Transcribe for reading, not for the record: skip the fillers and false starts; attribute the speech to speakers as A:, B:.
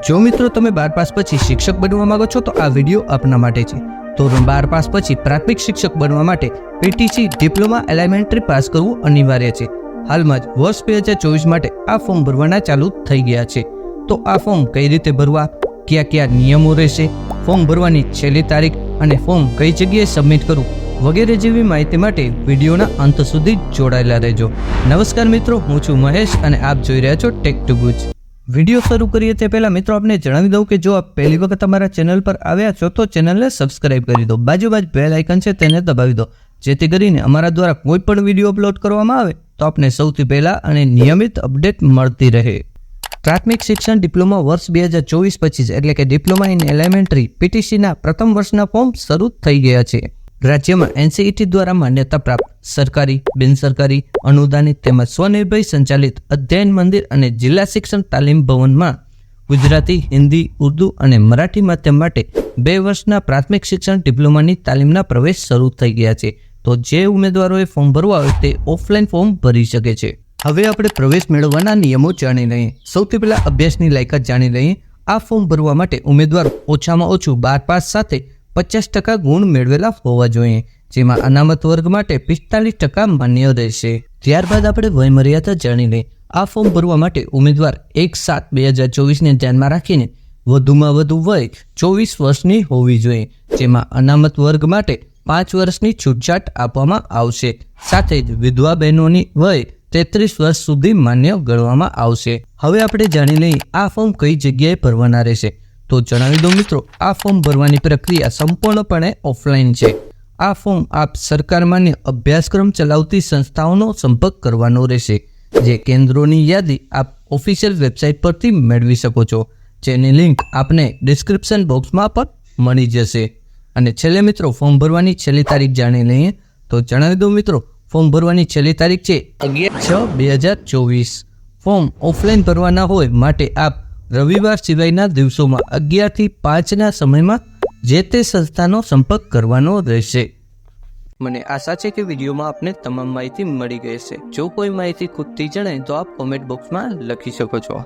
A: જો મિત્રો તમે 12 પાસ પછી શિક્ષક બનવા માંગો છો તો આ વિડીયો આપના માટે છે। ધોરણ 12 પાસ પછી પ્રાથમિક શિક્ષક બનવા માટે પીટીસી ડિપ્લોમા એલિમેન્ટરી પાસ કરવું અનિવાર્ય છે। હાલમાં જ વર્ષ 2024 માટે આ ફોર્મ ભરવાના ચાલુ થઈ ગયા છે। તો આ ફોર્મ કઈ રીતે ભરવા, કયા નિયમો રહેશે, ફોર્મ ભરવાની છેલ્લી તારીખ અને ફોર્મ કઈ જગ્યાએ સબમિટ કરવું વગેરે જેવી માહિતી માટે વિડીયોના અંત સુધી જોડાયેલા રહેજો। નમસ્કાર મિત્રો, હું છું મહેશ અને આપ જોઈ રહ્યા છો ટેક ટુ ગુજ। વિડીયો શરૂ કરીએ તે પહેલા મિત્રો આપને જણાવી દઉં કે જો આપ પહેલી વખત અમારા ચેનલ પર આવ્યા છો તો ચેનલને સબસ્ક્રાઇબ કરી દો, બાજુમાં જ બેલ આઇકન છે તેને દબાવી દો, જેથી કરીને અમારા દ્વારા કોઈ પણ વિડીયો અપલોડ કરવામાં આવે તો આપને સૌથી પહેલા અને નિયમિત અપડેટ મળતી રહે। પ્રાથમિક શિક્ષણ ડિપ્લોમા વર્ષ 2024-25 એટલે કે ડિપ્લોમા ઇન એલિમેન્ટરી પીટીસીના પ્રથમ વર્ષના ફોર્મ શરૂ થઈ ગયા છે। રાજ્યમાં એનસીઈટી દ્વારા માન્યતા પ્રાપ્ત સરકારી, બિનસરકારી, અનુદાનિત તેમજ સ્વનિર્ભર સંચાલિત અધ્યયન મંદિર અને જિલ્લા શિક્ષણ તાલીમ ભવનમાં ગુજરાતી, હિન્દી, ઉર્દુ અને મરાઠી માધ્યમ માટે 2 વર્ષના પ્રાથમિક શિક્ષણ ડિપ્લોમાની તાલીમના પ્રવેશ શરૂ થઈ ગયા છે। તો જે ઉમેદવારોએ ફોર્મ ભરવા હોય તે ઓફલાઈન ફોર્મ ભરી શકે છે। હવે આપણે પ્રવેશ મેળવવાના નિયમો જાણી લઈએ। સૌથી પહેલા અભ્યાસની લાયકાત જાણી લઈએ। આ ફોર્મ ભરવા માટે ઉમેદવાર ઓછામાં ઓછું 12 પાસ સાથે 50% ગુણ મેળવેલા હોવા જોઈએ, જેમાં અનામત વર્ગ માટે 45% માન્ય રહેશે। ત્યારબાદ આપણે વયમર્યાદા જાણી લઈએ। આ ફોર્મ ભરવા માટે ઉમેદવાર 1/7/2024 ને ધ્યાનમાં રાખીને વધુમાં વધુ વય 24 વર્ષની હોવી જોઈએ, જેમાં અનામત વર્ગ માટે 5 વર્ષની છૂટછાટ આપવામાં આવશે। સાથે જ વિધવા બહેનોની વય 33 વર્ષ સુધી માન્ય ગણવામાં આવશે। હવે આપણે જાણી લઈએ આ ફોર્મ કઈ જગ્યાએ ભરવાના રહેશે। તો જણાવી દો મિત્રો, આ ફોર્મ ભરવાની પ્રક્રિયા સંપૂર્ણપણે ઓફલાઈન છે। આ ફોર્મ આપ સરકાર માન્ય અભ્યાસક્રમ ચલાવતી સંસ્થાઓનો સંપર્ક કરવાનો રહેશે, જે કેન્દ્રોની યાદી આપ ઓફિશિયલ વેબસાઇટ પરથી મેળવી શકો છો, જેની લિંક આપને ડિસ્ક્રિપ્શન બોક્સમાં પણ મળી જશે। અને છેલ્લે મિત્રો ફોર્મ ભરવાની છેલ્લી તારીખ જાણી લઈએ। તો જણાવી દો મિત્રો, ફોર્મ ભરવાની છેલ્લી તારીખ છે 11/6/2024। ફોર્મ ઓફલાઈન ભરવાના હોય માટે આપ રવિવાર સિવાયના દિવસોમાં 11 થી 5ના સમયમાં જે તે સંસ્થાનો સંપર્ક કરવાનો રહેશે। મને આશા છે કે વિડીયોમાં આપને તમામ માહિતી મળી ગઈ હશે। જો કોઈ માહિતી ખૂટતી જણાય તો આપ કોમેન્ટ બોક્સમાં લખી શકો છો।